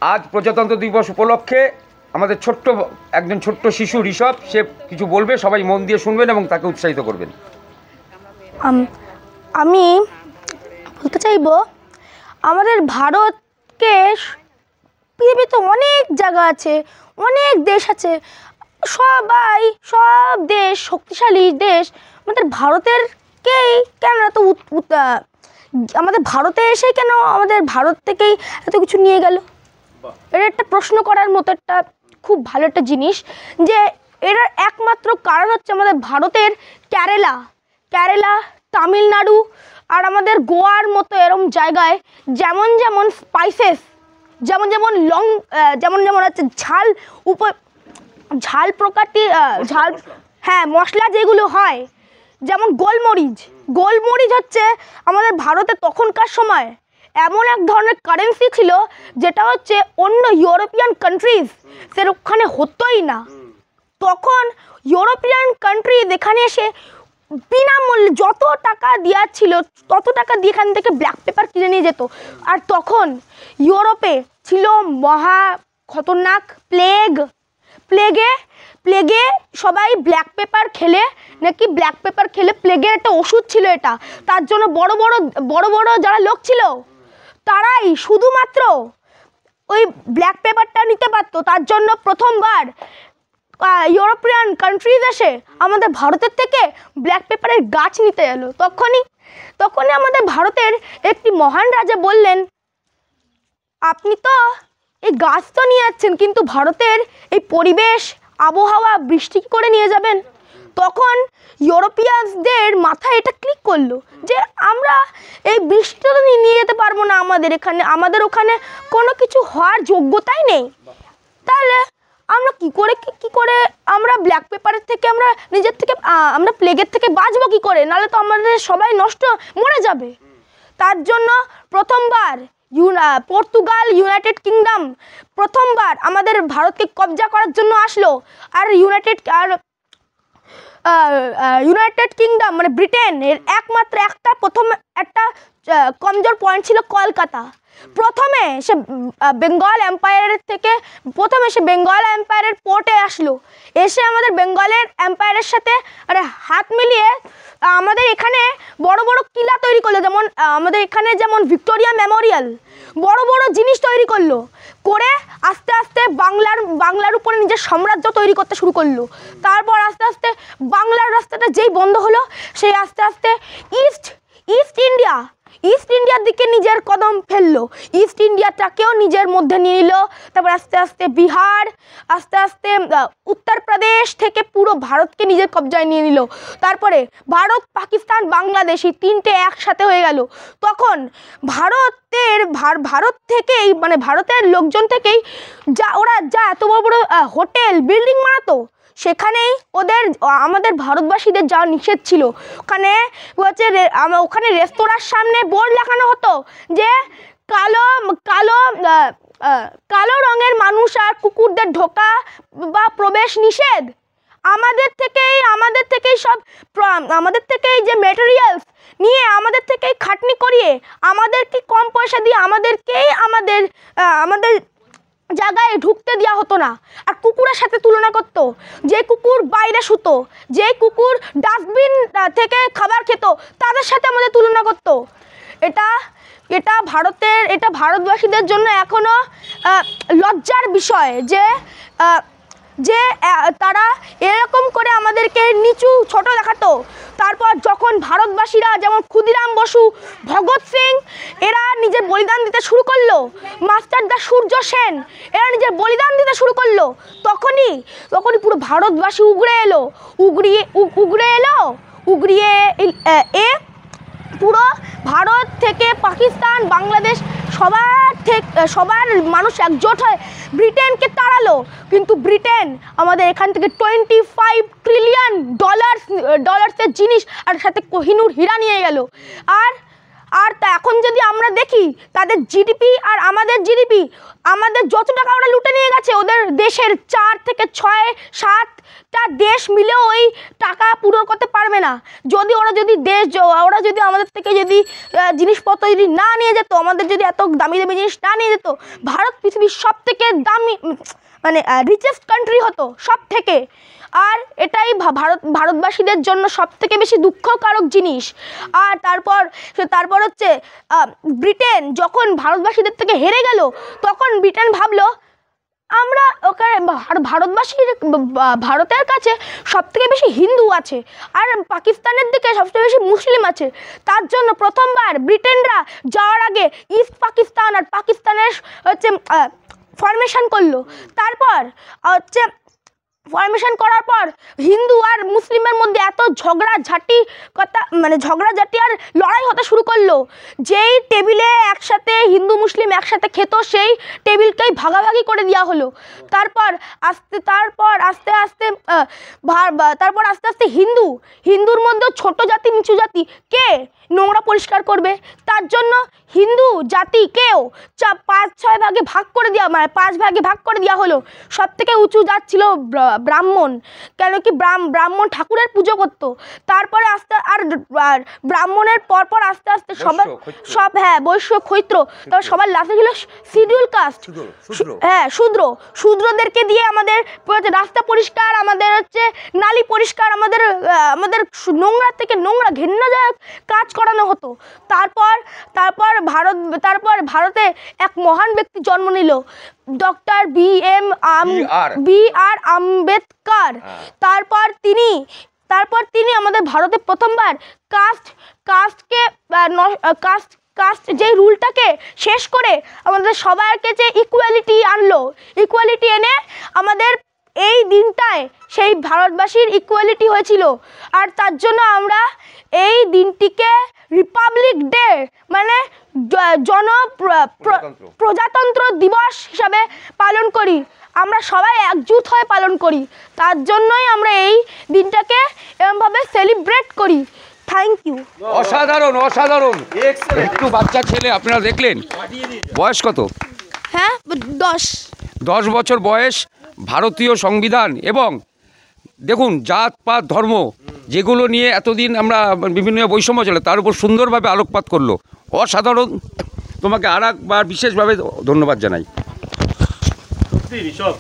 আজ প্রজাতন্ত্র দিবস উপলক্ষে আমাদের একজন ছোট্ট শিশু ঋষভ, সে কিছু বলবে, সবাই মন দিয়ে শুনবেন এবং তাকে উৎসাহিত করবেন। আমি বলতে চাইব, আমাদের ভারতকে, পৃথিবীতে অনেক জায়গা আছে, অনেক দেশ আছে, সব দেশ শক্তিশালী দেশ, আমাদের ভারতেরকেই কেন এত আমাদের ভারতে এসে কেন আমাদের ভারত থেকেই এত কিছু নিয়ে গেল? এটা একটা প্রশ্ন করার মতো একটা খুব ভালো একটা জিনিস, যে এর একমাত্র কারণ হচ্ছে আমাদের ভারতের কেরালা, তামিলনাড়ু আর আমাদের গোয়ার মতো এরকম জায়গায় যেমন স্পাইসেস, যেমন হচ্ছে ঝাল প্রকারটি মশলা যেগুলো হয়, যেমন গোলমরিচ হচ্ছে আমাদের ভারতে তখনকার সময় এমন এক ধরনের কারেন্সি ছিল যেটা হচ্ছে অন্য ইউরোপিয়ান কান্ট্রিজ ওখানে হতোই না। তখন ইউরোপিয়ান কান্ট্রিজ এখানে এসে বিনামূল্যে যত টাকা দেওয়ার ছিল তত টাকা দিয়ে এখান থেকে ব্ল্যাক পেপার কিনে নিয়ে যেত। আর তখন ইউরোপে ছিল মহা খতরনাক প্লেগে সবাই ব্ল্যাক পেপার খেলে প্লেগের একটা ওষুধ ছিল এটা। তার জন্য বড় বড় যারা লোক ছিল তারাই শুধুমাত্র ওই ব্ল্যাক পেপারটা নিতে পারতো। তার জন্য প্রথমবার ইউরোপিয়ান কান্ট্রিজ এসে আমাদের ভারতের থেকে ব্ল্যাক পেপারের গাছ নিতে এলো। তখনই আমাদের ভারতের একটি মহান রাজা বললেন, আপনি তো এই গাছ তো নিয়ে যাচ্ছেন, কিন্তু ভারতের এই পরিবেশ, আবহাওয়া, বৃষ্টি কী করে নিয়ে যাবেন? তখন ইউরোপিয়ানদের মাথায় এটা ক্লিক করলো যে আমরা এই বৃষ্টিটা তো নিয়ে যেতে পারবো না, আমাদের ওখানে কোনো কিছু হওয়ার যোগ্যতাই নেই। তাহলে আমরা কি করে আমরা ব্ল্যাক পেপারের থেকে আমরা প্লেগের থেকে বাঁচবো কি করে? নাহলে তো আমাদের সবাই মরে যাবে। তার জন্য প্রথমবার পর্তুগাল, ইউনাইটেড কিংডম প্রথমবার আমাদের ভারতকে কবজা করার জন্য আসলো। আর ইউনাইটেড কিংডম মানে ব্রিটেনের একমাত্র একটা কমজোর পয়েন্ট ছিল কলকাতা। প্রথমে সে বেঙ্গল এম্পায়ারের পোর্টে আসলো, এসে আমাদের বেঙ্গলের এম্পায়ারের সাথে হাত মিলিয়ে আমাদের এখানে বড় বড় কিলা তৈরি করলো। যেমন আমাদের এখানে যেমন ভিক্টোরিয়া মেমোরিয়াল, বড় বড় জিনিস তৈরি করে আস্তে আস্তে বাংলার উপরে নিজের সাম্রাজ্য তৈরি করতে শুরু করলো। তারপর আস্তে আস্তে বাংলার রাস্তাটা যেই বন্ধ হলো, সেই আস্তে আস্তে ইস্ট ইন্ডিয়ার দিকে নিজের কদম ফেললো, ইস্ট ইন্ডিয়াটাকেও নিজের মধ্যে নিয়ে নিল। তারপর আস্তে আস্তে বিহার, আস্তে আস্তে উত্তরপ্রদেশ থেকে পুরো ভারতকে নিজের কবজায় নিয়ে নিল। তারপরে ভারত, পাকিস্তান, বাংলাদেশ এই তিনটে একসাথে হয়ে গেল। তখন ভারত থেকেই মানে ভারতের লোকজন থেকেই ওরা এত বড় বড় হোটেল বিল্ডিং বানাতো, সেখানেই আমাদের ভারতবাসীদের যাওয়া নিষেধ ছিল। ওখানে রেস্তোরাঁর সামনে বোর্ড লাগানো হতো যে কালো রঙের মানুষ আর কুকুরদের ঢোকা বা প্রবেশ নিষেধ। আমাদের থেকেই যে ম্যাটেরিয়ালস নিয়ে আমাদের থেকেই খাটনি করিয়ে আমাদেরকে কম পয়সা দিয়ে আমাদের জায়গায় ঢুকতে দেওয়া হতো না। আর কুকুরের সাথে তুলনা করতো, যে কুকুর বাইরে শুতো, যে কুকুর ডাস্টবিন থেকে খাবার খেত, তাদের সাথে আমাদের তুলনা করতো। এটা ভারতবাসীদের জন্য এখনো লজ্জার বিষয় যে তারা এরকম করে আমাদেরকে ছোট দেখাতো। তারপর যখন ভারতবাসীরা যেমন ক্ষুদিরাম বসু, ভগৎ সিং এরা নিজের বলিদান দিতে শুরু করলো, মাস্টারদা সূর্য সেন এরা নিজের বলিদান দিতে শুরু করলো, তখনই পুরো ভারতবাসী উগড়িয়ে পুরো ভারত থেকে পাকিস্তান, বাংলাদেশ সবার মানুষ একজোট হয়ে ব্রিটেনকে তাড়ালো। কিন্তু ব্রিটেন আমাদের এখান থেকে $25 ট্রিলিয়ন জিনিস আর সাথে কোহিনূর হীরা নিয়ে গেল। আর তা এখন যদি আমরা দেখি তাদের জিডিপি আর আমাদের জিডিপি, আমাদের যত টাকা ওরা লুটে নিয়ে গেছে, ওদের দেশের 4 থেকে 6 7টা দেশ মিলেও ওই টাকা পূরণ করতে পারবে না। যদি ওরা যদি আমাদের থেকে যদি জিনিসপত্র যদি না নিয়ে যেত, আমাদের যদি এত দামি দামি জিনিস না নিয়ে যেত, ভারত পৃথিবীর সব থেকে দামি মানে রিচেস্ট কান্ট্রি হতো সব থেকে। আর এটাই ভারতবাসীদের জন্য সব থেকে বেশি দুঃখকারক জিনিস। আর তারপর হচ্ছে ব্রিটেন যখন ভারতবাসীদের থেকে হেরে গেল, তখন ব্রিটেন ভাবলো আমরা ওখানে ভারতের কাছে সব থেকে বেশি হিন্দু আছে আর পাকিস্তানের দিকে সবচেয়ে বেশি মুসলিম আছে। তার জন্য প্রথমবার ব্রিটেনরা যাওয়ার আগে ইস্ট পাকিস্তান আর পাকিস্তানের হচ্ছে ফরমেশন করলো। তারপর হচ্ছে ফরমেশন করার পর হিন্দু আর মুসলিমের মধ্যে এত ঝগড়াঝাটি আর লড়াই হতে শুরু করলো। যেই টেবিলে একসাথে হিন্দু মুসলিম একসাথে খেত, সেই টেবিলকেই ভাগাভাগি করে দেওয়া হলো। তারপর আস্তে আস্তে হিন্দুর মধ্যেও ছোট জাতি নিচু জাতি, কে নোংরা পরিষ্কার করবে? তার জন্য হিন্দু জাতিকেও 5-6 ভাগে ভাগ করে দেওয়া, 5 ভাগে ভাগ করে দেওয়া হলো। সব থেকে উঁচু জাত ছিল ব্রাহ্মণ, কেন কি ব্রাহ্মণ ঠাকুরের পুজো করত। তারপরে আর ব্রাহ্মণের পরপর আস্তে আস্তে সব বৈশ্য ক্ষৈত্র, তারপর সবার লাস্টে ছিল শিডিউল কাস্ট, শূদ্রদেরকে দিয়ে আমাদের রাস্তা পরিষ্কার, আমাদের হচ্ছে নালী পরিষ্কার, আমাদের নোংরা থেকে নোংরা ঘৃণ্যজনক কাজ করানো হতো। তারপর ভারতে এক মহান ব্যক্তি জন্ম নিল, ডক্টর বি.আর. আম্বেদকর। তারপর তিনি আমাদের ভারতে প্রথমবার কাস্ট যে রুলটাকে শেষ করে আমাদের সবাইকে যে ইকুয়ালিটি আনলো, ইকুয়ালিটি এনে আমাদের এই দিনটায় সেই ভারতবাসীর ইকুয়ালিটি হয়েছিল। আর তার জন্য আমরা এই দিনটিকে রিপাবলিক ডে মানে প্রজাতন্ত্র দিবস হিসাবে পালন করি। আমরা সবাই একজুট হয়ে পালন করি, তার জন্যই আমরা এই দিনটাকে এরকমভাবে সেলিব্রেট করি। Thank you. অসাধারণ অসাধারণ। একটু বাচ্চা ছেলে আপনারা দেখলেন, বয়স কত? হ্যাঁ, 10 বছর বয়স। ভারতীয় সংবিধান এবং দেখুন জাত পাত ধর্ম যেগুলো নিয়ে এতদিন আমরা বিভিন্ন বৈষম্য চলে, তার উপর সুন্দরভাবে আলোকপাত করলো। অসাধারণ। তোমাকে আর একবার বিশেষভাবে ধন্যবাদ জানাই। সত্যি ঋষভ।